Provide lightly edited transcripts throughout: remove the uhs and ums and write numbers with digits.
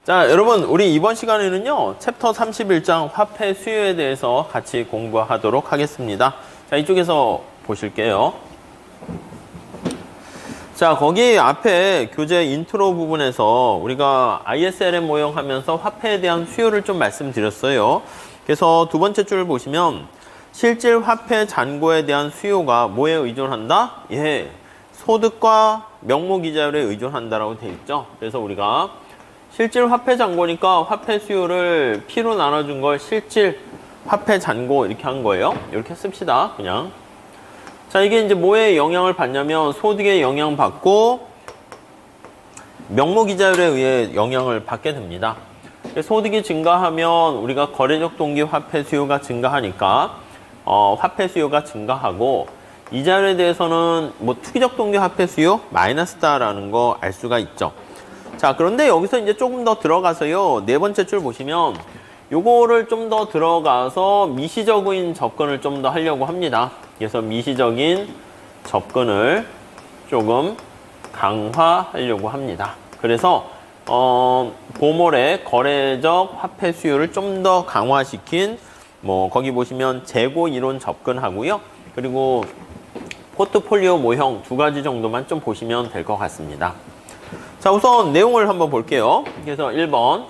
자, 여러분, 우리 이번 시간에는요, 챕터 31장 화폐 수요에 대해서 같이 공부하도록 하겠습니다. 자, 이쪽에서 보실게요. 자, 거기 앞에 교재 인트로 부분에서 우리가 ISLM 모형 하면서 화폐에 대한 수요를 좀 말씀드렸어요. 그래서 두 번째 줄을 보시면 실질 화폐 잔고에 대한 수요가 뭐에 의존한다? 예, 소득과 명목이자율에 의존한다라고 되어 있죠. 그래서 우리가 실질 화폐 잔고니까 화폐 수요를 P로 나눠준 걸 실질 화폐 잔고 이렇게 한 거예요. 이렇게 씁시다. 그냥. 자, 이게 이제 뭐에 영향을 받냐면 소득에 영향받고 명목이자율에 의해 영향을 받게 됩니다. 소득이 증가하면 우리가 거래적 동기 화폐 수요가 증가하니까 화폐 수요가 증가하고 이자율에 대해서는 뭐 투기적 동기 화폐 수요 마이너스다라는 거 알 수가 있죠. 자, 그런데 여기서 이제 조금 더 들어가서요. 네 번째 줄 보시면 요거를 좀 더 들어가서 미시적인 접근을 좀 더 하려고 합니다. 그래서 미시적인 접근을 조금 강화하려고 합니다. 그래서 보몰의 거래적 화폐 수요를 좀 더 강화시킨 뭐 거기 보시면 재고 이론 접근하고요. 그리고 포트폴리오 모형 두 가지 정도만 좀 보시면 될 것 같습니다. 자, 우선 내용을 한번 볼게요. 그래서 1번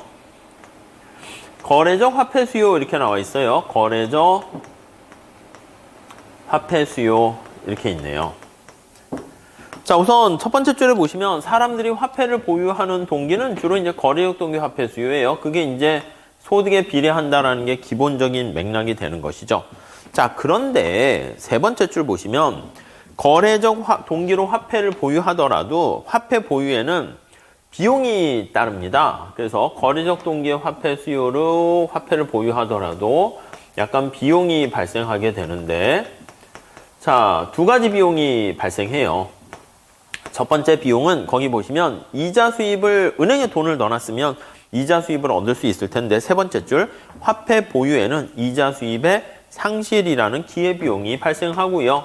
거래적 화폐 수요 이렇게 나와 있어요. 거래적 화폐 수요 이렇게 있네요. 자, 우선 첫 번째 줄에 보시면 사람들이 화폐를 보유하는 동기는 주로 이제 거래적 동기 화폐 수요예요. 그게 이제 소득에 비례한다라는 게 기본적인 맥락이 되는 것이죠. 자, 그런데 세 번째 줄 보시면 거래적 동기로 화폐를 보유하더라도 화폐 보유에는 비용이 따릅니다. 그래서 거래적 동기의 화폐 수요로 화폐를 보유하더라도 약간 비용이 발생하게 되는데, 자, 두 가지 비용이 발생해요. 첫 번째 비용은 거기 보시면 이자 수입을 은행에 돈을 넣어놨으면 이자 수입을 얻을 수 있을 텐데, 세 번째 줄 화폐 보유에는 이자 수입의 상실이라는 기회비용이 발생하고요.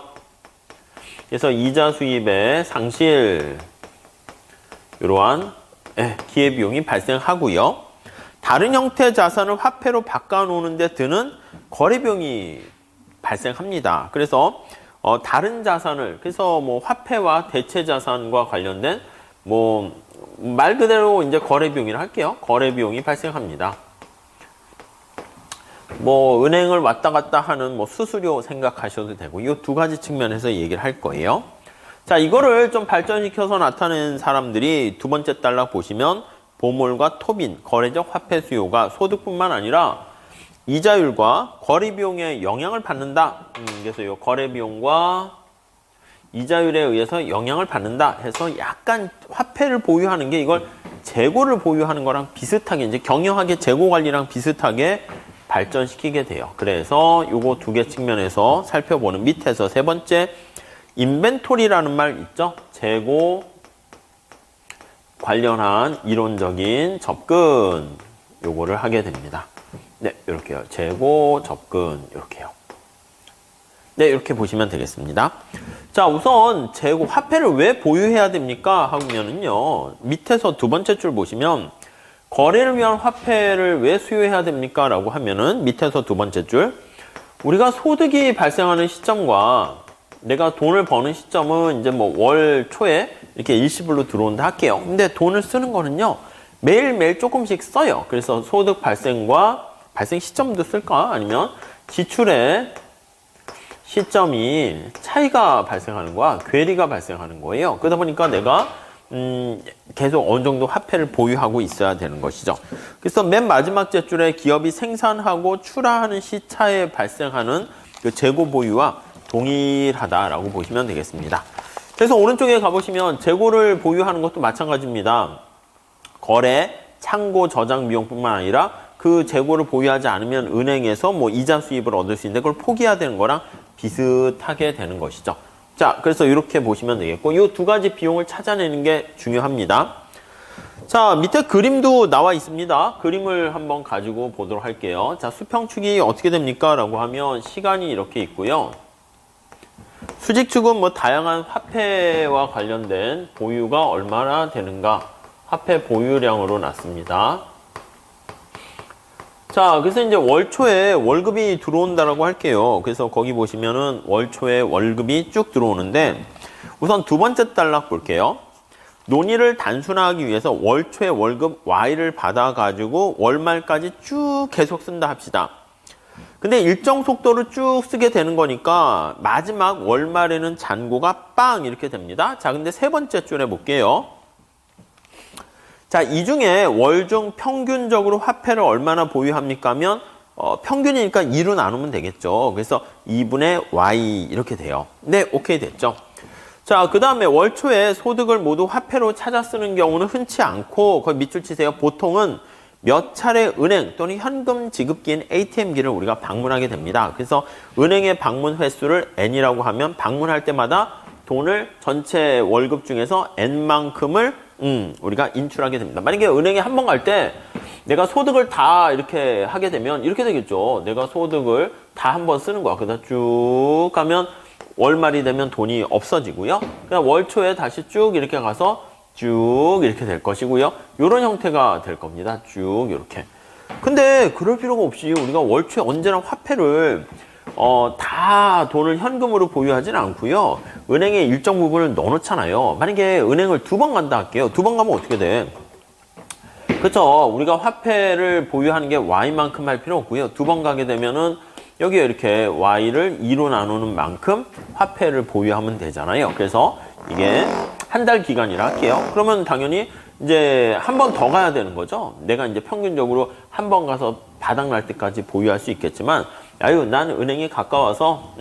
그래서 이자 수입의 상실 이러한 기회비용이 발생하고요. 다른 형태의 자산을 화폐로 바꿔놓는 데 드는 거래비용이 발생합니다. 그래서 다른 자산을 그래서 뭐 화폐와 대체 자산과 관련된 뭐 말 그대로 이제 거래비용이라 할게요. 거래비용이 발생합니다. 뭐 은행을 왔다 갔다 하는 뭐 수수료 생각하셔도 되고 이 두 가지 측면에서 얘기를 할 거예요. 자, 이거를 좀 발전시켜서 나타낸 사람들이 두 번째 단락 보시면 보몰과 토빈, 거래적 화폐 수요가 소득뿐만 아니라 이자율과 거래비용에 영향을 받는다. 그래서 이 거래비용과 이자율에 의해서 영향을 받는다 해서 약간 화폐를 보유하는 게 이걸 재고를 보유하는 거랑 비슷하게 이제 경영학의 재고 관리랑 비슷하게 발전시키게 돼요. 그래서 요거 두 개 측면에서 살펴보는 밑에서 세 번째 인벤토리라는 말 있죠? 재고 관련한 이론적인 접근 요거를 하게 됩니다. 네, 이렇게요. 재고 접근 이렇게요. 네, 이렇게 보시면 되겠습니다. 자, 우선 재고 화폐를 왜 보유해야 됩니까? 하면은요. 밑에서 두 번째 줄 보시면 거래를 위한 화폐를 왜 수요해야 됩니까? 라고 하면은 밑에서 두 번째 줄 우리가 소득이 발생하는 시점과 내가 돈을 버는 시점은 이제 뭐 월 초에 이렇게 일시불로 들어온다 할게요. 근데 돈을 쓰는 거는요. 매일매일 조금씩 써요. 그래서 소득 발생과 발생 시점도 쓸까? 아니면 지출의 시점이 차이가 발생하는 거야. 괴리가 발생하는 거예요. 그러다 보니까 내가 계속 어느 정도 화폐를 보유하고 있어야 되는 것이죠. 그래서 맨 마지막 제줄에 기업이 생산하고 출하하는 시차에 발생하는 그 재고 보유와 동일하다라고 보시면 되겠습니다. 그래서 오른쪽에 가보시면 재고를 보유하는 것도 마찬가지입니다. 거래, 창고, 저장 비용뿐만 아니라 그 재고를 보유하지 않으면 은행에서 뭐 이자 수입을 얻을 수 있는데 그걸 포기해야 되는 거랑 비슷하게 되는 것이죠. 자, 그래서 이렇게 보시면 되겠고 이 두 가지 비용을 찾아내는 게 중요합니다. 자, 밑에 그림도 나와 있습니다. 그림을 한번 가지고 보도록 할게요. 자, 수평축이 어떻게 됩니까? 라고 하면 시간이 이렇게 있고요. 수직축은 뭐 다양한 화폐와 관련된 보유가 얼마나 되는가 화폐 보유량으로 놨습니다. 자, 그래서 이제 월 초에 월급이 들어온다라고 할게요. 그래서 거기 보시면은 월 초에 월급이 쭉 들어오는데 우선 두 번째 단락 볼게요. 논의를 단순화하기 위해서 월 초에 월급 Y를 받아가지고 월말까지 쭉 계속 쓴다 합시다. 근데 일정 속도로 쭉 쓰게 되는 거니까 마지막 월말에는 잔고가 빵 이렇게 됩니다. 자, 근데 세 번째 줄에 볼게요. 자, 이 중에 월 중 평균적으로 화폐를 얼마나 보유합니까 하면 평균이니까 2로 나누면 되겠죠. 그래서 2분의 Y 이렇게 돼요. 네, 오케이 됐죠. 자, 그 다음에 월 초에 소득을 모두 화폐로 찾아 쓰는 경우는 흔치 않고 거의 밑줄 치세요. 보통은 몇 차례 은행 또는 현금 지급기인 ATM기를 우리가 방문하게 됩니다. 그래서 은행의 방문 횟수를 N이라고 하면 방문할 때마다 돈을 전체 월급 중에서 N만큼을 우리가 인출하게 됩니다. 만약에 은행에 한 번 갈 때 내가 소득을 다 이렇게 하게 되면 이렇게 되겠죠. 내가 소득을 다 한 번 쓰는 거야. 그러다 쭉 가면 월말이 되면 돈이 없어지고요. 그냥 월 초에 다시 쭉 이렇게 가서 쭉 이렇게 될 것이고요. 이런 형태가 될 겁니다. 쭉 이렇게. 근데 그럴 필요가 없이 우리가 월 초에 언제나 화폐를 다 돈을 현금으로 보유하지는 않고요. 은행에 일정 부분을 넣어놓잖아요. 만약에 은행을 두 번 간다 할게요. 두 번 가면 어떻게 돼? 그렇죠. 우리가 화폐를 보유하는 게 Y만큼 할 필요 없고요. 두 번 가게 되면은 여기에 이렇게 Y를 2로 나누는 만큼 화폐를 보유하면 되잖아요. 그래서 이게 한 달 기간이라 할게요. 그러면 당연히 이제 한 번 더 가야 되는 거죠. 내가 이제 평균적으로 한 번 가서 바닥 날 때까지 보유할 수 있겠지만 아유, 난 은행이 가까워서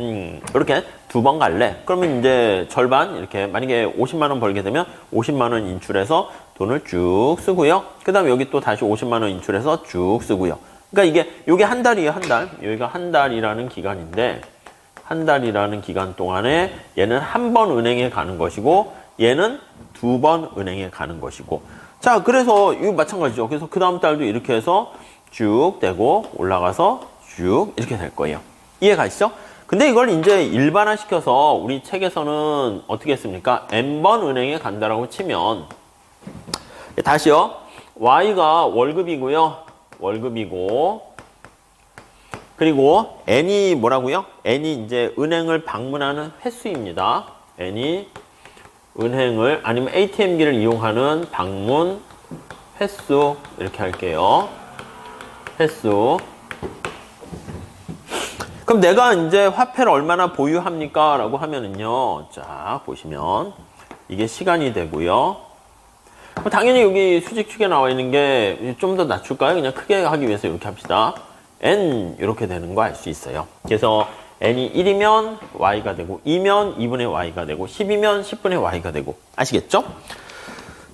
이렇게 두 번 갈래. 그러면 이제 절반 이렇게 만약에 50만 원 벌게 되면 50만 원 인출해서 돈을 쭉 쓰고요. 그 다음에 여기 또 다시 50만 원 인출해서 쭉 쓰고요. 그러니까 요게 한 달이에요, 한 달. 여기가 한 달이라는 기간인데 한 달이라는 기간 동안에 얘는 한 번 은행에 가는 것이고 얘는 두 번 은행에 가는 것이고. 자, 그래서 이거 마찬가지죠. 그래서 그 다음 달도 이렇게 해서 쭉 되고 올라가서 쭉 이렇게 될 거예요. 이해가시죠? 근데 이걸 이제 일반화시켜서 우리 책에서는 어떻게 했습니까? N번 은행에 간다라고 치면 다시요. Y가 월급이고요. 월급이고 그리고 N이 뭐라고요? N이 이제 은행을 방문하는 횟수입니다. N이 은행을 아니면 ATM기를 이용하는 방문 횟수 이렇게 할게요. 횟수. 그럼 내가 이제 화폐를 얼마나 보유합니까? 라고 하면은요. 자, 보시면 이게 시간이 되고요. 당연히 여기 수직축에 나와 있는 게 좀 더 낮출까요? 그냥 크게 하기 위해서 이렇게 합시다. N 이렇게 되는 거 알 수 있어요. 그래서 N이 1이면 Y가 되고 2면 2분의 Y가 되고 10이면 10분의 Y가 되고 아시겠죠?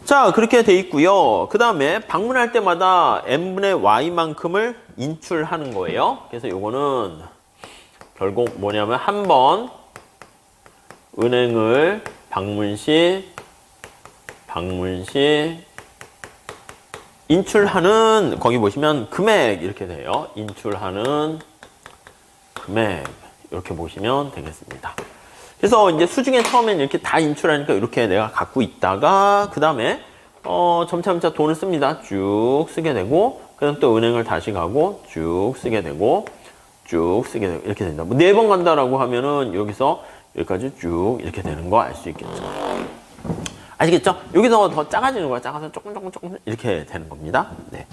자, 그렇게 돼 있고요. 그 다음에 방문할 때마다 N분의 Y만큼을 인출하는 거예요. 그래서 요거는 결국 뭐냐면 한 번 은행을 방문 시 인출하는 거기 보시면 금액 이렇게 돼요. 인출하는 금액 이렇게 보시면 되겠습니다. 그래서 이제 수중에 처음엔 이렇게 다 인출하니까 이렇게 내가 갖고 있다가 그 다음에 점차 돈을 씁니다. 쭉 쓰게 되고 그다음 또 은행을 다시 가고 쭉 쓰게 되고 쭉 쓰게 되고 이렇게 된다. 뭐 4번 간다라고 하면은 여기서 여기까지 쭉 이렇게 되는 거 알 수 있겠죠. 아시겠죠? 여기서 더 작아지는 거야. 작아서 조금 이렇게 되는 겁니다. 네.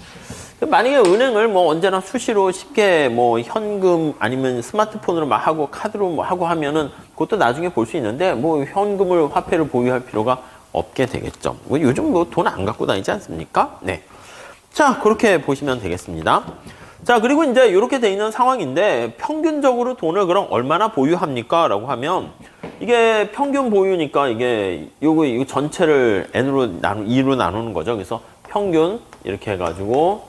만약에 은행을 뭐 언제나 수시로 쉽게 뭐 현금 아니면 스마트폰으로 막 하고 카드로 뭐 하고 하면은 그것도 나중에 볼 수 있는데 뭐 현금을 화폐를 보유할 필요가 없게 되겠죠. 뭐 요즘 뭐 돈 안 갖고 다니지 않습니까? 네. 자, 그렇게 보시면 되겠습니다. 자, 그리고 이제 이렇게 돼 있는 상황인데 평균적으로 돈을 그럼 얼마나 보유합니까? 라고 하면 이게 평균 보유니까 이게 이거 전체를 N으로 2로 나누는 거죠. 그래서 평균 이렇게 해가지고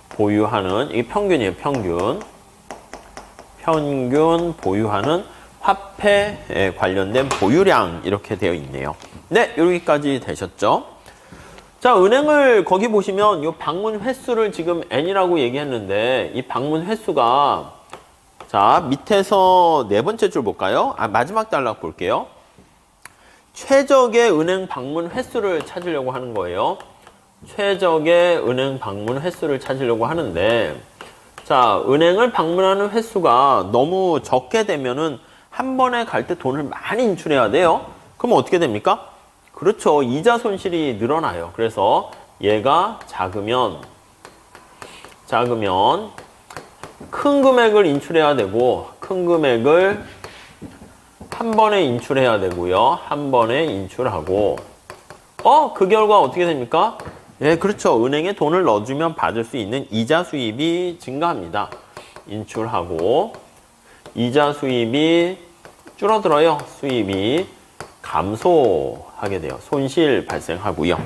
보유하는 이게 평균이에요. 평균 보유하는 화폐에 관련된 보유량 이렇게 되어 있네요. 네, 여기까지 되셨죠? 자, 은행을 거기 보시면 이 방문 횟수를 지금 N이라고 얘기했는데 이 방문 횟수가 자, 밑에서 네 번째 줄 볼까요? 마지막 단락 볼게요. 최적의 은행 방문 횟수를 찾으려고 하는 거예요. 최적의 은행 방문 횟수를 찾으려고 하는데, 자, 은행을 방문하는 횟수가 너무 적게 되면은 한 번에 갈 때 돈을 많이 인출해야 돼요. 그럼 어떻게 됩니까? 그렇죠. 이자 손실이 늘어나요. 그래서 얘가 작으면 큰 금액을 인출해야 되고, 큰 금액을 한 번에 인출해야 되고요. 한 번에 인출하고, 그 결과 어떻게 됩니까? 예, 그렇죠. 은행에 돈을 넣어주면 받을 수 있는 이자 수입이 증가합니다. 인출하고, 이자 수입이 줄어들어요. 수입이 감소하게 돼요. 손실 발생하고요.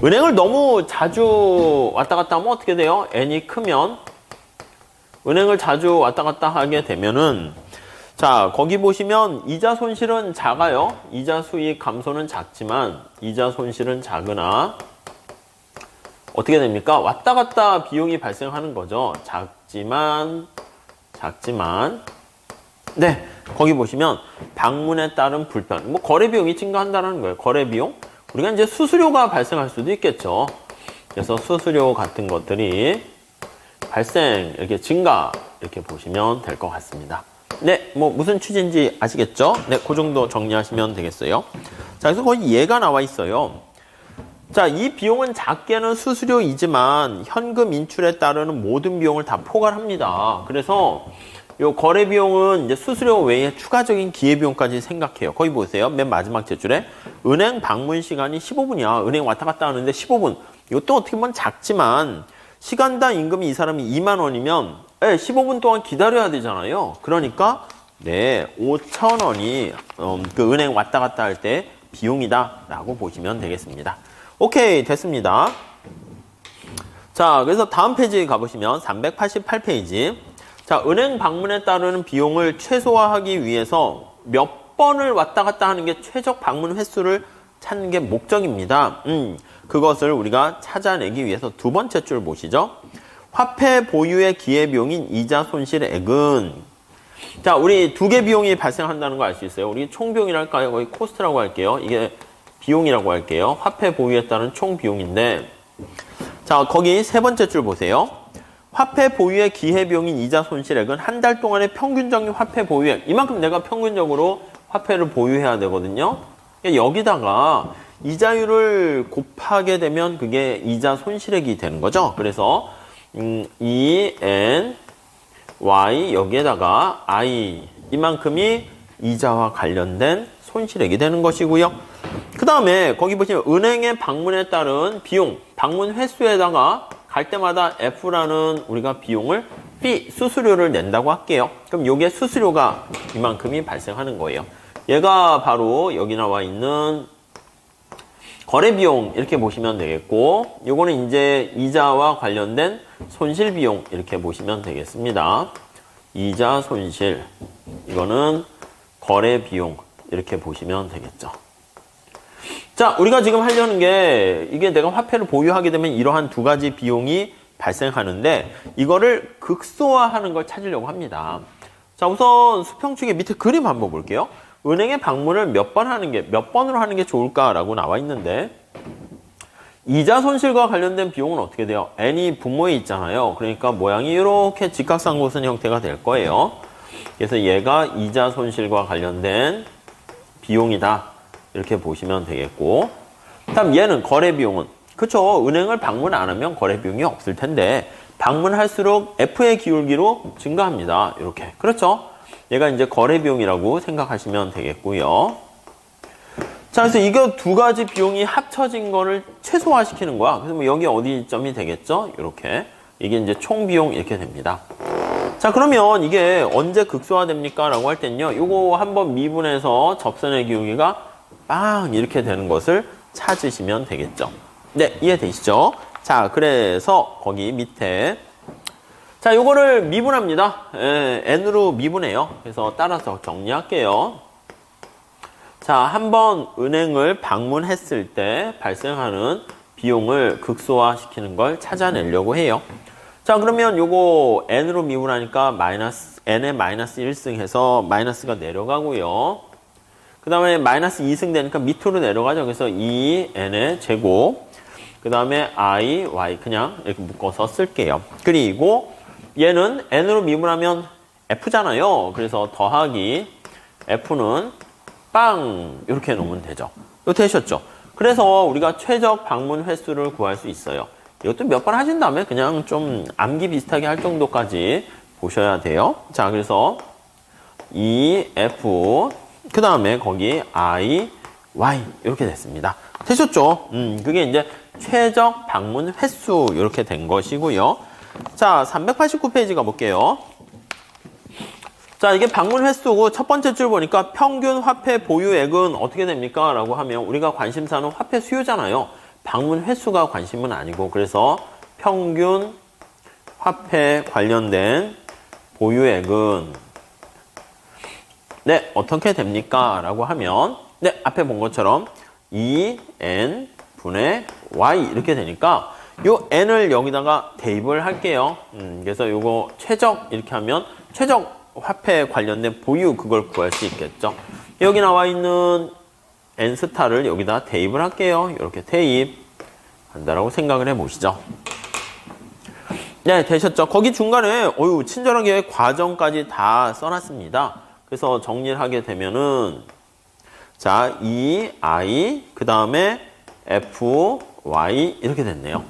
은행을 너무 자주 왔다 갔다 하면 어떻게 돼요? n이 크면, 은행을 자주 왔다 갔다 하게 되면은, 자, 거기 보시면 이자 손실은 작아요. 이자 수익 감소는 작지만 이자 손실은 작으나 어떻게 됩니까? 왔다 갔다 비용이 발생하는 거죠. 작지만 네, 거기 보시면 방문에 따른 불편. 뭐 거래 비용이 증가한다는 거예요. 거래 비용. 우리가 이제 수수료가 발생할 수도 있겠죠. 그래서 수수료 같은 것들이 발생, 이렇게 증가, 이렇게 보시면 될 것 같습니다. 네, 뭐 무슨 취지인지 아시겠죠? 네, 그 정도 정리하시면 되겠어요. 자, 그래서 거기 얘가 나와 있어요. 자, 이 비용은 작게는 수수료이지만 현금 인출에 따르는 모든 비용을 다 포괄합니다. 그래서 요 거래 비용은 이제 수수료 외에 추가적인 기회비용까지 생각해요. 거기 보세요. 맨 마지막 제줄에 은행 방문 시간이 15분이야. 은행 왔다 갔다 하는데 15분. 이것도 어떻게 보면 작지만 시간당 임금이 이 사람이 2만 원이면 15분 동안 기다려야 되잖아요. 그러니까 네, 5,000원이 그 은행 왔다 갔다 할 때 비용이다라고 보시면 되겠습니다. 오케이, 됐습니다. 자, 그래서 다음 페이지 가보시면 388페이지. 자, 은행 방문에 따르는 비용을 최소화하기 위해서 몇 번을 왔다 갔다 하는 게 최적 방문 횟수를 찾는 게 목적입니다. 그것을 우리가 찾아내기 위해서 두 번째 줄 보시죠. 화폐 보유의 기회비용인 이자 손실액은, 자, 우리 두 개 비용이 발생한다는 거 알 수 있어요. 우리 총 비용이랄까요? 거의 코스트라고 할게요. 이게 비용이라고 할게요. 화폐 보유에 따른 총 비용인데, 자, 거기 세 번째 줄 보세요. 화폐 보유의 기회비용인 이자 손실액은 한 달 동안의 평균적인 화폐 보유액, 이만큼 내가 평균적으로 화폐를 보유해야 되거든요. 여기다가 이자율을 곱하게 되면 그게 이자 손실액이 되는 거죠. 그래서 EN, Y 여기에다가 I 이만큼이 이자와 관련된 손실액이 되는 것이고요. 그 다음에 거기 보시면 은행의 방문에 따른 비용, 방문 횟수에다가 갈 때마다 F라는 우리가 비용을 fee, 수수료를 낸다고 할게요. 그럼 요게 수수료가 이만큼이 발생하는 거예요. 얘가 바로 여기 나와 있는 거래 비용 이렇게 보시면 되겠고, 요거는 이제 이자와 관련된 손실 비용 이렇게 보시면 되겠습니다. 이자 손실, 이거는 거래 비용 이렇게 보시면 되겠죠. 자, 우리가 지금 하려는 게 이게 내가 화폐를 보유하게 되면 이러한 두 가지 비용이 발생하는데 이거를 극소화하는 걸 찾으려고 합니다. 자, 우선 수평축의 밑에 그림 한번 볼게요. 은행에 방문을 몇 번으로 하는 게 좋을까라고 나와 있는데, 이자 손실과 관련된 비용은 어떻게 돼요? n이 분모에 있잖아요. 그러니까 모양이 이렇게 직각상고선 형태가 될 거예요. 그래서 얘가 이자 손실과 관련된 비용이다, 이렇게 보시면 되겠고, 다음 얘는 거래 비용은, 그쵸, 은행을 방문 안 하면 거래 비용이 없을 텐데 방문할수록 F의 기울기로 증가합니다. 이렇게, 그렇죠? 얘가 이제 거래 비용이라고 생각하시면 되겠고요. 자, 그래서 이거 두 가지 비용이 합쳐진 거를 최소화시키는 거야. 그래서 뭐 여기 어디점이 되겠죠? 이렇게. 이게 이제 총 비용 이렇게 됩니다. 자, 그러면 이게 언제 극소화됩니까? 라고 할 땐요, 요거 한번 미분해서 접선의 기울기가 빵! 이렇게 되는 것을 찾으시면 되겠죠. 네, 이해되시죠? 자, 그래서 거기 밑에, 자, 요거를 미분합니다. n으로 미분해요. 그래서 따라서 정리할게요. 자, 한번 은행을 방문했을 때 발생하는 비용을 극소화시키는 걸 찾아내려고 해요. 자, 그러면 요거 n으로 미분하니까 n에 마이너스 1승 해서 마이너스가 내려가고요. 그 다음에 마이너스 2승 되니까 밑으로 내려가죠. 그래서 2n의 제곱. 그 다음에 I, Y 그냥 이렇게 묶어서 쓸게요. 그리고 얘는 N으로 미분하면 F잖아요. 그래서 더하기 F는 빵 이렇게 놓으면 되죠. 이거 되셨죠? 그래서 우리가 최적 방문 횟수를 구할 수 있어요. 이것도 몇 번 하신 다음에 그냥 좀 암기 비슷하게 할 정도까지 보셔야 돼요. 자, 그래서 EF 그 다음에 거기 I, Y 이렇게 됐습니다. 되셨죠? 그게 이제 최적 방문 횟수 이렇게 된 것이고요. 자, 389페이지 가볼게요. 자, 이게 방문 횟수고 첫 번째 줄 보니까 평균 화폐 보유액은 어떻게 됩니까? 라고 하면 우리가 관심사는 화폐 수요잖아요. 방문 횟수가 관심은 아니고 그래서 평균 화폐 관련된 보유액은 네, 어떻게 됩니까? 라고 하면 네, 앞에 본 것처럼 2n 분의 y 이렇게 되니까 요 n을 여기다가 대입을 할게요. 그래서 요거 최적 이렇게 하면 최적 화폐 관련된 보유 그걸 구할 수 있겠죠. 여기 나와 있는 n 스타를 여기다 대입을 할게요. 이렇게 대입한다라고 생각을 해보시죠. 네, 되셨죠? 거기 중간에 친절하게 과정까지 다 써놨습니다. 그래서 정리를 하게 되면은 자, E, I, 그 다음에 F, Y 이렇게 됐네요.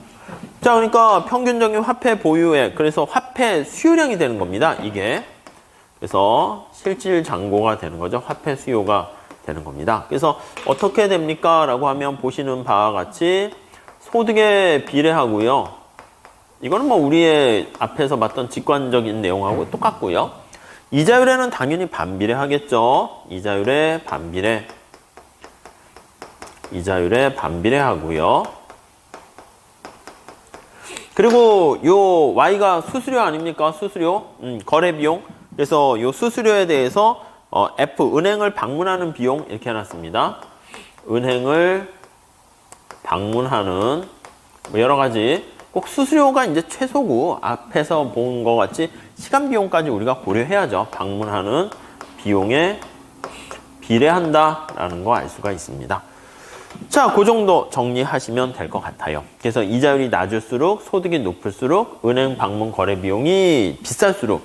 자, 그러니까 평균적인 화폐 보유액, 그래서 화폐 수요량이 되는 겁니다. 이게. 그래서 실질 잔고가 되는 거죠. 화폐 수요가 되는 겁니다. 그래서 어떻게 됩니까? 라고 하면 보시는 바와 같이 소득에 비례하고요. 이거는 뭐 우리의 앞에서 봤던 직관적인 내용하고 똑같고요. 이자율에는 당연히 반비례하겠죠. 이자율에 반비례하고요. 그리고 요 Y가 수수료 아닙니까? 수수료, 거래 비용. 그래서 요 수수료에 대해서 F, 은행을 방문하는 비용 이렇게 해놨습니다. 은행을 방문하는 뭐 여러 가지 꼭 수수료가 이제 최소고 앞에서 본 것 같이 시간 비용까지 우리가 고려해야죠. 방문하는 비용에 비례한다라는 거 알 수가 있습니다. 자, 그 정도 정리하시면 될 것 같아요. 그래서 이자율이 낮을수록 소득이 높을수록 은행 방문 거래 비용이 비쌀수록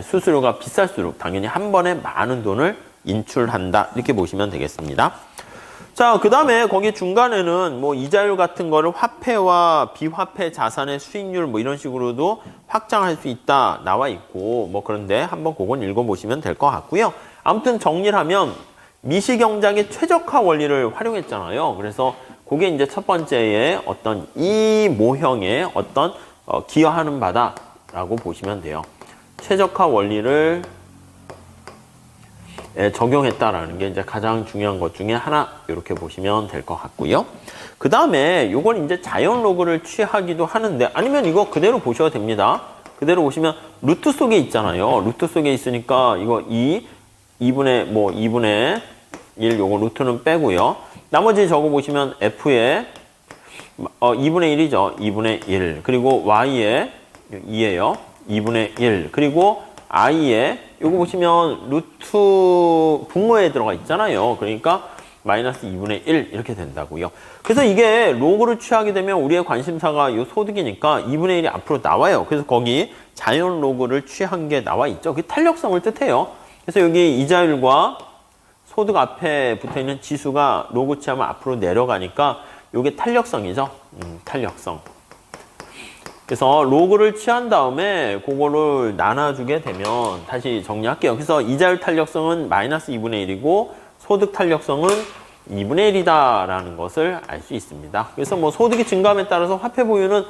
수수료가 비쌀수록 당연히 한 번에 많은 돈을 인출한다 이렇게 보시면 되겠습니다. 자, 그 다음에 거기 중간에는 뭐 이자율 같은 거를 화폐와 비화폐 자산의 수익률 뭐 이런 식으로도 확장할 수 있다 나와 있고 뭐 그런데 한번 그건 읽어보시면 될 것 같고요. 아무튼 정리를 하면 미시경장의 최적화 원리를 활용했잖아요. 그래서 그게 이제 첫 번째의 어떤 이 모형의 어떤 기여하는 바다라고 보시면 돼요. 최적화 원리를 적용했다라는 게 이제 가장 중요한 것 중에 하나 이렇게 보시면 될 것 같고요. 그 다음에 요건 이제 자연 로그를 취하기도 하는데 아니면 이거 그대로 보셔도 됩니다. 그대로 보시면 루트 속에 있잖아요. 루트 속에 있으니까 이거 2분의 1 요거 루트는 빼고요. 나머지 적어 보시면 F에 2분의 1이죠. 2분의 1 그리고 Y에 2예요. 2분의 1 그리고 I에 요거 보시면 루트 분모에 들어가 있잖아요. 그러니까 마이너스 2분의 1 이렇게 된다고요. 그래서 이게 로그를 취하게 되면 우리의 관심사가 요 소득이니까 2분의 1이 앞으로 나와요. 그래서 거기 자연 로그를 취한 게 나와 있죠. 그게 탄력성을 뜻해요. 그래서 여기 이자율과 소득 앞에 붙어있는 지수가 로그 취하면 앞으로 내려가니까 이게 탄력성이죠. 탄력성. 그래서 로그를 취한 다음에 그거를 나눠주게 되면 다시 정리할게요. 그래서 이자율 탄력성은 마이너스 2분의 1이고 소득 탄력성은 2분의 1이다라는 것을 알 수 있습니다. 그래서 뭐 소득이 증가함에 따라서 화폐 보유는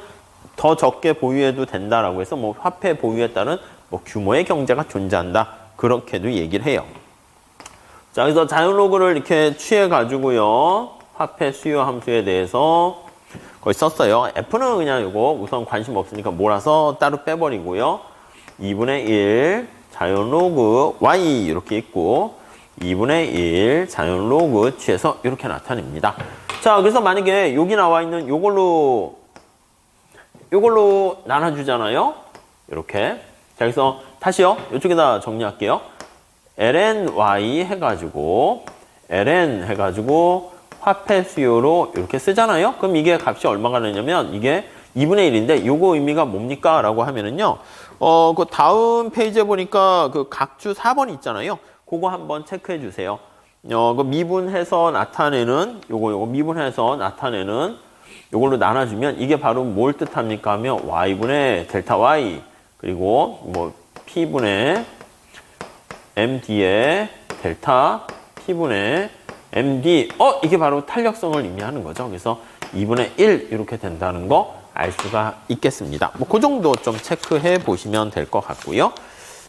더 적게 보유해도 된다라고 해서 뭐 화폐 보유에 따른 뭐 규모의 경제가 존재한다. 그렇게도 얘기를 해요. 자, 그래서 자연 로그를 이렇게 취해 가지고요. 화폐 수요 함수에 대해서 거기 썼어요. F는 그냥 이거 우선 관심 없으니까 몰아서 따로 빼버리고요. 2분의 1 자연 로그 Y 이렇게 있고 2분의 1 자연 로그 취해서 이렇게 나타냅니다. 자, 그래서 만약에 여기 나와 있는 요걸로 나눠주잖아요. 이렇게. 자, 그래서 다시요. 이쪽에다 정리할게요. ln y 해가지고 ln 해가지고 화폐 수요로 이렇게 쓰잖아요. 그럼 이게 값이 얼마가 되냐면 이게 2분의 1인데 요거 의미가 뭡니까? 라고 하면은요. 그 다음 페이지에 보니까 그 각주 4번 있잖아요. 그거 한번 체크해 주세요. 그 미분해서 나타내는 요거 미분해서 나타내는 요걸로 나눠주면 이게 바로 뭘 뜻합니까? 하면 y분의 델타 y 그리고 뭐 p분의 md의 델타 p분의 md 이게 바로 탄력성을 의미하는 거죠. 그래서 2분의 1 이렇게 된다는 거 알 수가 있겠습니다. 뭐 그 정도 좀 체크해 보시면 될 것 같고요.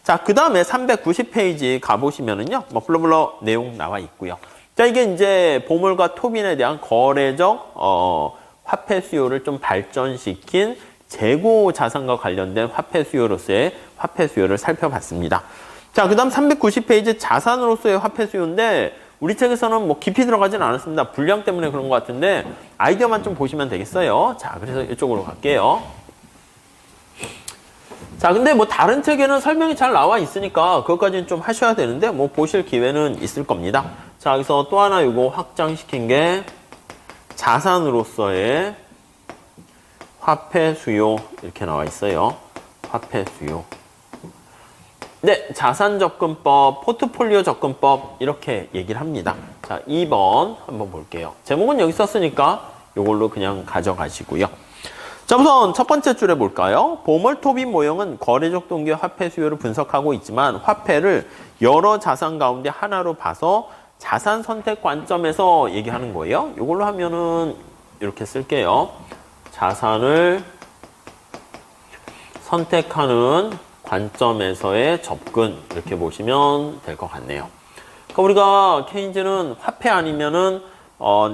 자, 그 다음에 390페이지 가보시면은요, 뭐 블러블러 내용 나와 있고요. 자, 이게 이제 보물과 토빈에 대한 거래적 화폐 수요를 좀 발전시킨 재고 자산과 관련된 화폐 수요로서의 화폐 수요를 살펴봤습니다. 자, 그 다음 390페이지 자산으로서의 화폐 수요인데 우리 책에서는 뭐 깊이 들어가진 않았습니다. 분량 때문에 그런 것 같은데 아이디어만 좀 보시면 되겠어요. 자, 그래서 이쪽으로 갈게요. 자, 근데 뭐 다른 책에는 설명이 잘 나와 있으니까 그것까지는 좀 하셔야 되는데 뭐 보실 기회는 있을 겁니다. 자, 여기서 또 하나 이거 확장시킨 게 자산으로서의 화폐 수요 이렇게 나와 있어요. 화폐 수요. 네, 자산접근법, 포트폴리오 접근법 이렇게 얘기를 합니다. 자, 2번 한번 볼게요. 제목은 여기 썼으니까 이걸로 그냥 가져가시고요. 자, 우선 첫 번째 줄에 볼까요? 보물 토빈 모형은 거래적 동기의 화폐 수요를 분석하고 있지만 화폐를 여러 자산 가운데 하나로 봐서 자산 선택 관점에서 얘기하는 거예요. 이걸로 하면은 이렇게 쓸게요. 자산을 선택하는 관점에서의 접근 이렇게 보시면 될 것 같네요. 그러니까 우리가 케인즈는 화폐 아니면은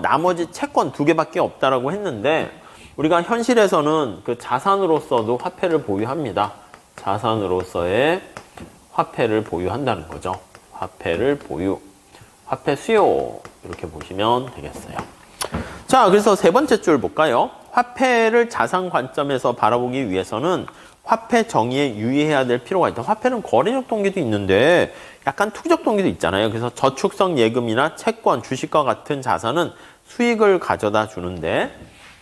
나머지 채권 2개밖에 없다라고 했는데 우리가 현실에서는 그 자산으로서도 화폐를 보유합니다. 자산으로서의 화폐를 보유한다는 거죠. 화폐를 보유, 화폐 수요 이렇게 보시면 되겠어요. 자, 그래서 세 번째 줄 볼까요? 화폐를 자산 관점에서 바라보기 위해서는 화폐 정의에 유의해야 될 필요가 있다. 화폐는 거래적 동기도 있는데 약간 투기적 동기도 있잖아요. 그래서 저축성 예금이나 채권, 주식과 같은 자산은 수익을 가져다 주는데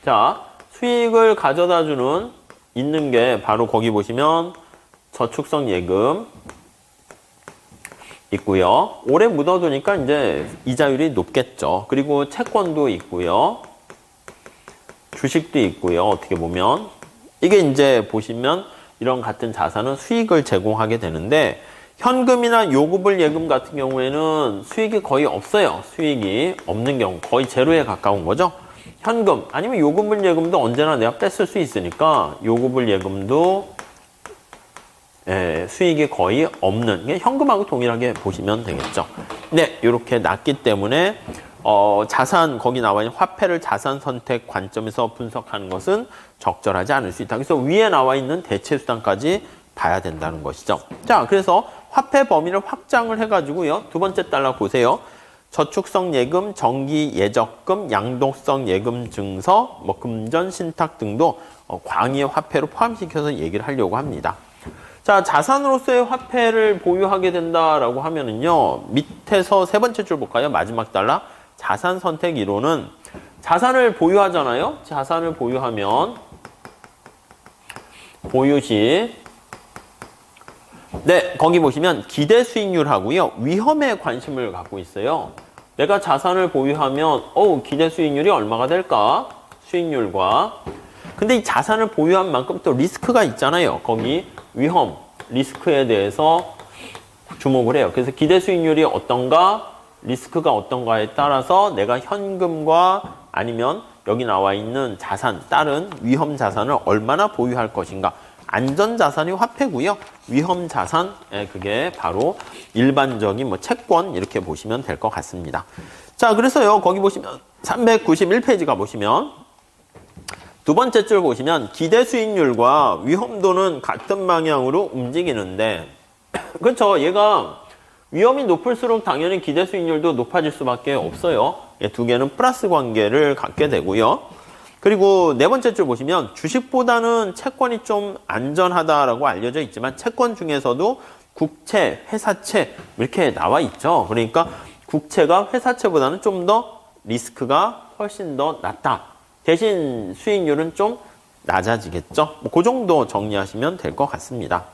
자, 수익을 가져다 주는 있는 게 바로 거기 보시면 저축성 예금 있고요. 오래 묻어두니까 이제 이자율이 높겠죠. 그리고 채권도 있고요. 주식도 있고요. 어떻게 보면 이게 이제 보시면 이런 같은 자산은 수익을 제공하게 되는데 현금이나 요구불 예금 같은 경우에는 수익이 거의 없어요. 수익이 없는 경우 거의 제로에 가까운 거죠. 현금 아니면 요구불 예금도 언제나 내가 뺐을 수 있으니까 요구불 예금도 수익이 거의 없는 현금하고 동일하게 보시면 되겠죠. 네, 이렇게 낮기 때문에 자산 거기 나와 있는 화폐를 자산 선택 관점에서 분석하는 것은 적절하지 않을 수 있다. 그래서 위에 나와 있는 대체 수단까지 봐야 된다는 것이죠. 자, 그래서 화폐 범위를 확장을 해가지고요. 두 번째 달러 보세요. 저축성 예금, 정기 예적금, 양도성 예금 증서, 뭐 금전 신탁 등도 광의의 화폐로 포함시켜서 얘기를 하려고 합니다. 자, 자산으로서의 화폐를 보유하게 된다라고 하면은요. 밑에서 세 번째 줄 볼까요? 마지막 달러. 자산 선택 이론은 자산을 보유하잖아요. 자산을 보유하면 보유시 네, 거기 보시면 기대 수익률하고요. 위험에 관심을 갖고 있어요. 내가 자산을 보유하면 기대 수익률이 얼마가 될까? 수익률과 근데 이 자산을 보유한 만큼 또 리스크가 있잖아요. 거기 위험, 리스크에 대해서 주목을 해요. 그래서 기대 수익률이 어떤가? 리스크가 어떤가에 따라서 내가 현금과 아니면 여기 나와 있는 자산, 다른 위험 자산을 얼마나 보유할 것인가. 안전 자산이 화폐고요. 위험 자산, 그게 바로 일반적인 뭐 채권 이렇게 보시면 될 것 같습니다. 자, 그래서요. 거기 보시면 391페이지 가보시면 두 번째 줄 보시면 기대 수익률과 위험도는 같은 방향으로 움직이는데 그렇죠. 얘가 위험이 높을수록 당연히 기대 수익률도 높아질 수밖에 없어요. 두 개는 플러스 관계를 갖게 되고요. 그리고 네 번째 줄 보시면 주식보다는 채권이 좀 안전하다라고 알려져 있지만 채권 중에서도 국채, 회사채 이렇게 나와 있죠. 그러니까 국채가 회사채보다는 좀 더 리스크가 훨씬 더 낮다. 대신 수익률은 좀 낮아지겠죠. 그 정도 정리하시면 될 것 같습니다.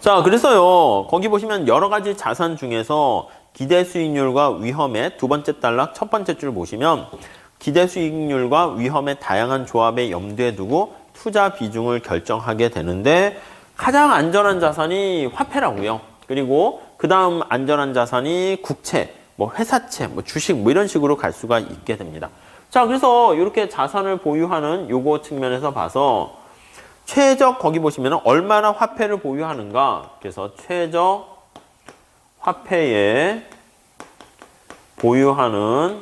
자, 그래서요, 거기 보시면 여러 가지 자산 중에서 기대 수익률과 위험의 두 번째 단락 첫 번째 줄 보시면 기대 수익률과 위험의 다양한 조합에 염두에 두고 투자 비중을 결정하게 되는데 가장 안전한 자산이 화폐라고요. 그리고 그 다음 안전한 자산이 국채, 뭐 회사채, 뭐 주식 뭐 이런 식으로 갈 수가 있게 됩니다. 자, 그래서 이렇게 자산을 보유하는 요거 측면에서 봐서 최적 거기 보시면 얼마나 화폐를 보유하는가. 그래서 최적 화폐에 보유하는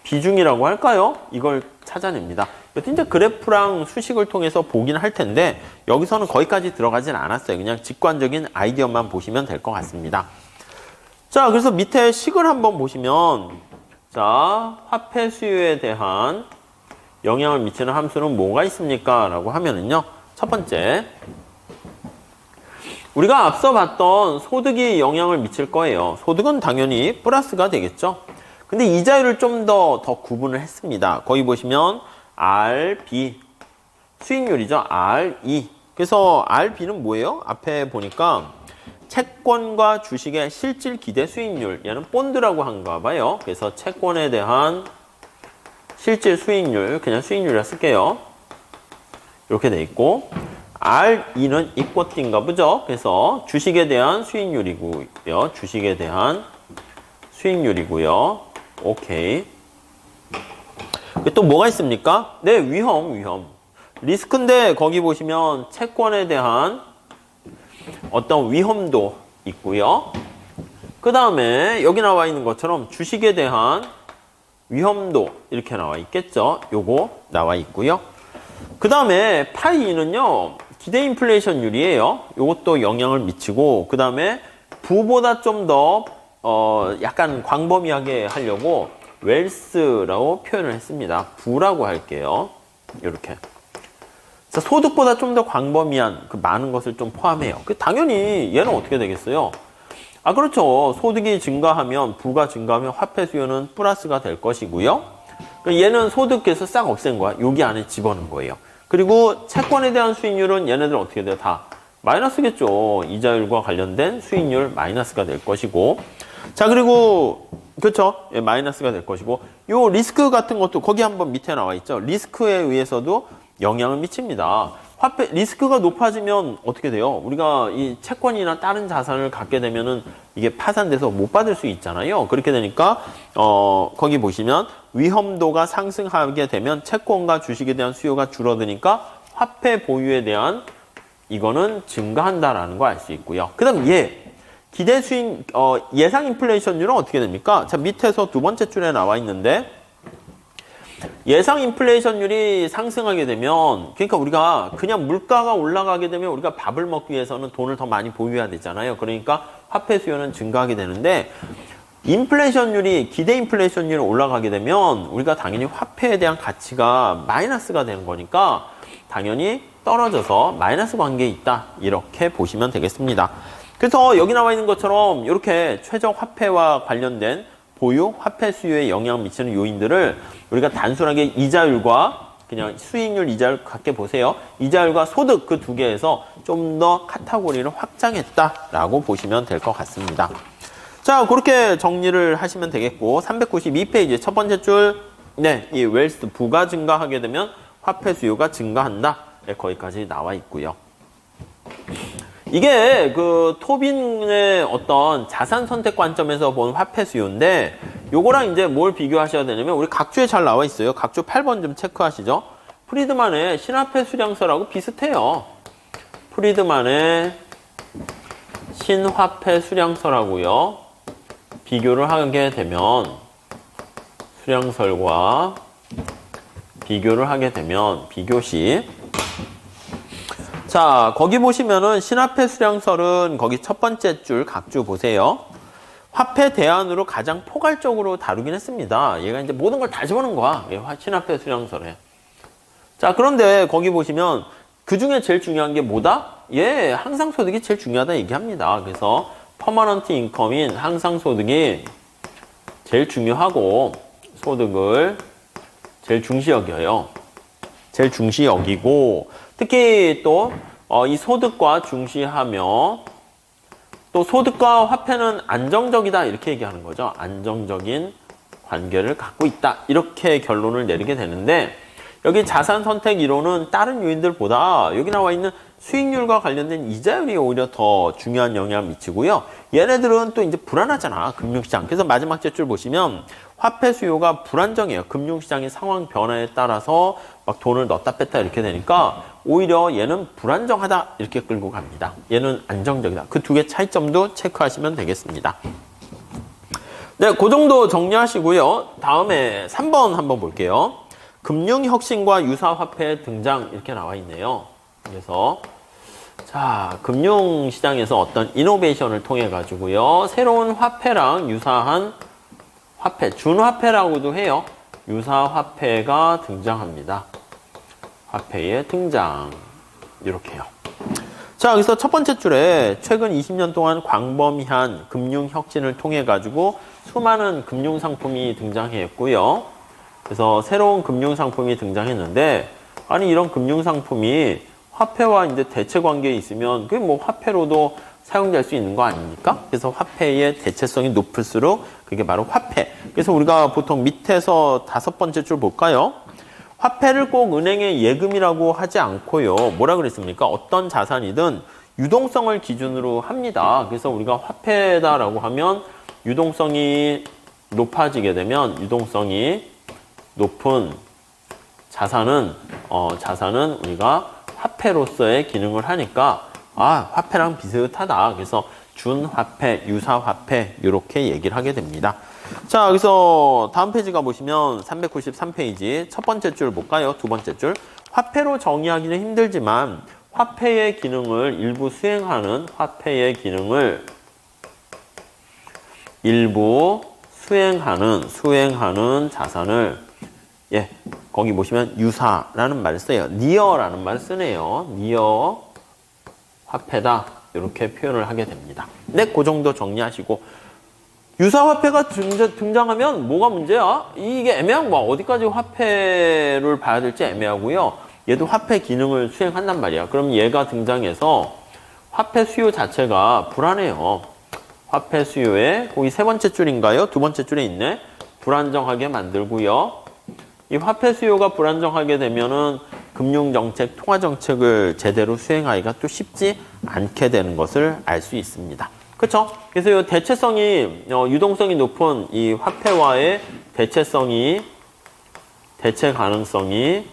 비중이라고 할까요? 이걸 찾아냅니다. 여튼 이제 그래프랑 수식을 통해서 보긴 할 텐데 여기서는 거기까지 들어가진 않았어요. 그냥 직관적인 아이디어만 보시면 될 것 같습니다. 자, 그래서 밑에 식을 한번 보시면 자, 화폐 수요에 대한 영향을 미치는 함수는 뭐가 있습니까? 라고 하면은요. 첫 번째, 우리가 앞서 봤던 소득이 영향을 미칠 거예요. 소득은 당연히 플러스가 되겠죠. 근데 이자율을 좀 더 구분을 했습니다. 거기 보시면 RB, 수익률이죠. RE. 그래서 RB는 뭐예요? 앞에 보니까 채권과 주식의 실질 기대 수익률, 얘는 본드라고 한가 봐요. 그래서 채권에 대한 실질 수익률, 그냥 수익률이라 쓸게요. 이렇게 돼 있고 RE는 이꼬띠인가 보죠. 그래서 주식에 대한 수익률이고요. 주식에 대한 수익률이고요. 오케이. 또 뭐가 있습니까? 네, 위험. 리스크인데 거기 보시면 채권에 대한 어떤 위험도 있고요. 그 다음에 여기 나와 있는 것처럼 주식에 대한 위험도 이렇게 나와 있겠죠. 요거 나와 있고요. 그 다음에 파이는요, 기대 인플레이션율이에요. 요것도 영향을 미치고, 그 다음에 부보다 좀 더 약간 광범위하게 하려고 웰스라고 표현을 했습니다. 부라고 할게요. 이렇게. 소득보다 좀 더 광범위한 그 많은 것을 좀 포함해요. 당연히 얘는 어떻게 되겠어요? 아, 그렇죠. 소득이 증가하면, 부가 증가하면 화폐 수요는 플러스가 될 것이고요. 얘는 소득에서 싹 없앤 거야. 여기 안에 집어넣은 거예요. 그리고 채권에 대한 수익률은 얘네들 어떻게 돼요? 다 마이너스겠죠. 이자율과 관련된 수익률 마이너스가 될 것이고. 자, 그리고 그렇죠. 예, 마이너스가 될 것이고. 요 리스크 같은 것도 거기 한번 밑에 나와 있죠. 리스크에 의해서도 영향을 미칩니다. 화폐 리스크가 높아지면 어떻게 돼요? 우리가 이 채권이나 다른 자산을 갖게 되면은 이게 파산돼서 못 받을 수 있잖아요. 그렇게 되니까 거기 보시면 위험도가 상승하게 되면 채권과 주식에 대한 수요가 줄어드니까 화폐 보유에 대한 이거는 증가한다라는 거 알 수 있고요. 그다음 기대 수익 예상 인플레이션율은 어떻게 됩니까? 자, 밑에서 두 번째 줄에 나와 있는데 예상 인플레이션율이 상승하게 되면, 그러니까 우리가 그냥 물가가 올라가게 되면 우리가 밥을 먹기 위해서는 돈을 더 많이 보유해야 되잖아요. 그러니까 화폐 수요는 증가하게 되는데 인플레이션율이, 기대 인플레이션율이 올라가게 되면 우리가 당연히 화폐에 대한 가치가 마이너스가 되는 거니까 당연히 떨어져서 마이너스 관계에 있다. 이렇게 보시면 되겠습니다. 그래서 여기 나와 있는 것처럼 이렇게 최적 화폐와 관련된 보유, 화폐 수요에 영향을 미치는 요인들을 우리가 단순하게 이자율과 그냥 수익률 이자율 같게 보세요. 이자율과 소득 그 두 개에서 좀 더 카테고리를 확장했다라고 보시면 될 것 같습니다. 자, 그렇게 정리를 하시면 되겠고 392페이지 첫 번째 줄, 네, 이 웰스 부가 증가하게 되면 화폐 수요가 증가한다. 네, 거기까지 나와 있고요. 이게 그 토빈의 어떤 자산 선택 관점에서 본 화폐 수요인데 요거랑 이제 뭘 비교하셔야 되냐면 우리 각주에 잘 나와 있어요. 각주 8번 좀 체크하시죠. 프리드만의 신화폐 수량서라고 비슷해요. 프리드만의 신화폐 수량서라고요. 비교를 하게 되면 수량설과 비교를 하게 되면 비교시 자, 거기 보시면은 신화폐 수량설은 거기 첫 번째 줄 각주 보세요. 화폐 대안으로 가장 포괄적으로 다루긴 했습니다. 얘가 이제 모든 걸 다 집어넣은 거야. 신화폐 수량설에. 자, 그런데 거기 보시면 그 중에 제일 중요한 게 뭐다? 항상소득이 제일 중요하다 얘기합니다. 그래서 퍼머넌트 인컴인 항상소득이 제일 중요하고 소득을 제일 중시 여겨요. 제일 중시 여기고 특히 또 이 소득과 중시하며 또 소득과 화폐는 안정적이다 이렇게 얘기하는 거죠. 안정적인 관계를 갖고 있다 이렇게 결론을 내리게 되는데 여기 자산 선택 이론은 다른 요인들보다 여기 나와 있는 수익률과 관련된 이자율이 오히려 더 중요한 영향을 미치고요. 얘네들은 또 이제 불안하잖아. 금융시장. 그래서 마지막 제 줄 보시면 화폐 수요가 불안정해요. 금융시장의 상황 변화에 따라서 막 돈을 넣었다 뺐다 이렇게 되니까 오히려 얘는 불안정하다 이렇게 끌고 갑니다. 얘는 안정적이다. 그 두 개 차이점도 체크하시면 되겠습니다. 네, 그 정도 정리하시고요. 다음에 3번 한번 볼게요. 금융혁신과 유사화폐 등장 이렇게 나와 있네요. 그래서 자, 금융시장에서 어떤 이노베이션을 통해 가지고요. 새로운 화폐랑 유사한 화폐, 준화폐라고도 해요. 유사화폐가 등장합니다. 화폐의 등장. 이렇게요. 자, 여기서 첫 번째 줄에 최근 20년 동안 광범위한 금융혁신을 통해 가지고 수많은 금융상품이 등장했고요. 그래서 새로운 금융상품이 등장했는데 아니 이런 금융상품이 화폐와 이제 대체 관계에 있으면 그게 뭐 화폐로도 사용될 수 있는 거 아닙니까? 그래서 화폐의 대체성이 높을수록 그게 바로 화폐. 그래서 우리가 보통 밑에서 5번째 줄 볼까요? 화폐를 꼭 은행의 예금이라고 하지 않고요. 뭐라 그랬습니까? 어떤 자산이든 유동성을 기준으로 합니다. 그래서 우리가 화폐다라고 하면 유동성이 높아지게 되면 유동성이 높은 자산은 우리가 화폐로서의 기능을 하니까 화폐랑 비슷하다. 그래서 준화폐, 유사화폐 이렇게 얘기를 하게 됩니다. 자, 여기서 다음 페이지 가보시면 393페이지 첫 번째 줄 볼까요? 두 번째 줄. 화폐로 정의하기는 힘들지만 화폐의 기능을 일부 수행하는 자산을 거기 보시면 유사라는 말을 써요. 니어라는 말을 쓰네요. 니어 화폐다. 이렇게 표현을 하게 됩니다. 네, 그 정도 정리하시고 유사화폐가 등장하면 뭐가 문제야? 이게 애매한 거야. 어디까지 화폐를 봐야 될지 애매하고요. 얘도 화폐 기능을 수행한단 말이야. 그럼 얘가 등장해서 화폐 수요 자체가 불안해요. 화폐 수요에 거기 세 번째 줄인가요? 두 번째 줄에 있네. 불안정하게 만들고요. 이 화폐 수요가 불안정하게 되면은 금융정책, 통화정책을 제대로 수행하기가 또 쉽지 않게 되는 것을 알 수 있습니다. 그렇죠? 그래서 이 대체성이, 유동성이 높은 이 화폐와의 대체 가능성이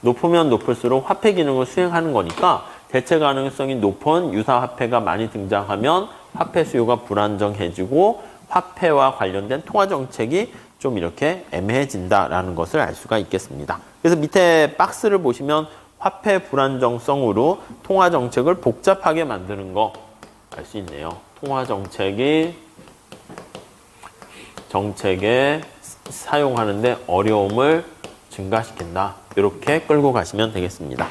높으면 높을수록 화폐 기능을 수행하는 거니까 대체 가능성이 높은 유사화폐가 많이 등장하면 화폐 수요가 불안정해지고 화폐와 관련된 통화정책이 좀 이렇게 애매해진다라는 것을 알 수가 있겠습니다. 그래서 밑에 박스를 보시면 화폐 불안정성으로 통화정책을 복잡하게 만드는 거 알 수 있네요. 통화정책에 사용하는데 어려움을 증가시킨다. 이렇게 끌고 가시면 되겠습니다.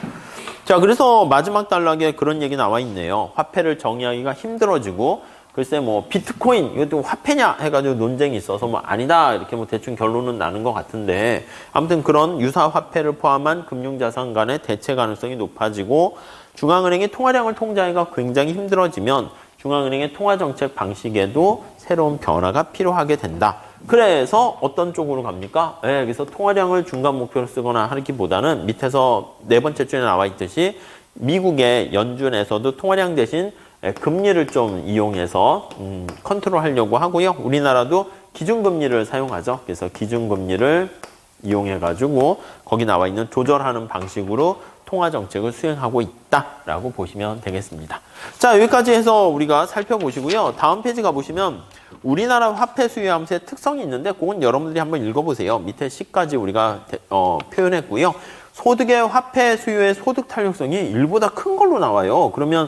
자, 그래서 마지막 단락에 그런 얘기 나와 있네요. 화폐를 정의하기가 힘들어지고 글쎄 뭐 비트코인 이것도 화폐냐 해가지고 논쟁이 있어서 뭐 아니다 이렇게 뭐 대충 결론은 나는 것 같은데 아무튼 그런 유사 화폐를 포함한 금융자산 간의 대체 가능성이 높아지고 중앙은행의 통화량을 통제하기가 굉장히 힘들어지면 중앙은행의 통화정책 방식에도 새로운 변화가 필요하게 된다. 그래서 어떤 쪽으로 갑니까? 그래서 통화량을 중간 목표로 쓰거나 하기보다는 밑에서 네 번째 줄에 나와 있듯이 미국의 연준에서도 통화량 대신 금리를 좀 이용해서 컨트롤하려고 하고요. 우리나라도 기준금리를 사용하죠. 그래서 기준금리를 이용해가지고 거기 나와 있는 조절하는 방식으로 통화정책을 수행하고 있다라고 보시면 되겠습니다. 자, 여기까지 해서 우리가 살펴보시고요. 다음 페이지 가보시면 우리나라 화폐 수요 함수의 특성이 있는데 그건 여러분들이 한번 읽어보세요. 밑에 C까지 우리가 표현했고요. 소득의 화폐 수요의 소득 탄력성이 1보다 큰 걸로 나와요. 그러면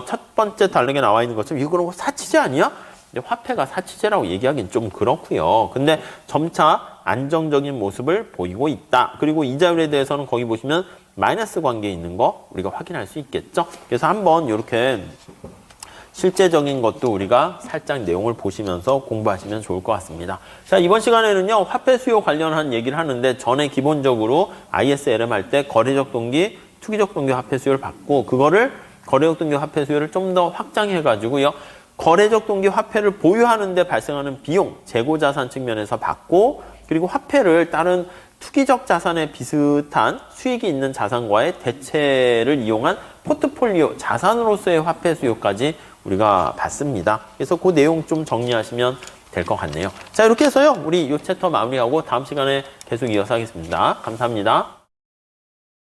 첫 번째 단락에 나와 있는 것처럼 이거 그럼 사치제 아니야? 근데 화폐가 사치제라고 얘기하기는 좀 그렇고요. 근데 점차 안정적인 모습을 보이고 있다. 그리고 이자율에 대해서는 거기 보시면 마이너스 관계에 있는 거 우리가 확인할 수 있겠죠. 그래서 한번 이렇게 실제적인 것도 우리가 살짝 내용을 보시면서 공부하시면 좋을 것 같습니다. 자, 이번 시간에는요, 화폐 수요 관련한 얘기를 하는데 전에 기본적으로 ISLM 할 때 거래적 동기, 투기적 동기 화폐 수요를 받고 그거를 거래적 동기 화폐 수요를 좀 더 확장해가지고요. 거래적 동기 화폐를 보유하는 데 발생하는 비용, 재고자산 측면에서 받고 그리고 화폐를 다른 투기적 자산에 비슷한 수익이 있는 자산과의 대체를 이용한 포트폴리오 자산으로서의 화폐 수요까지 우리가 봤습니다. 그래서 그 내용 좀 정리하시면 될 것 같네요. 자, 이렇게 해서요. 우리 이 챕터 마무리하고 다음 시간에 계속 이어서 하겠습니다. 감사합니다.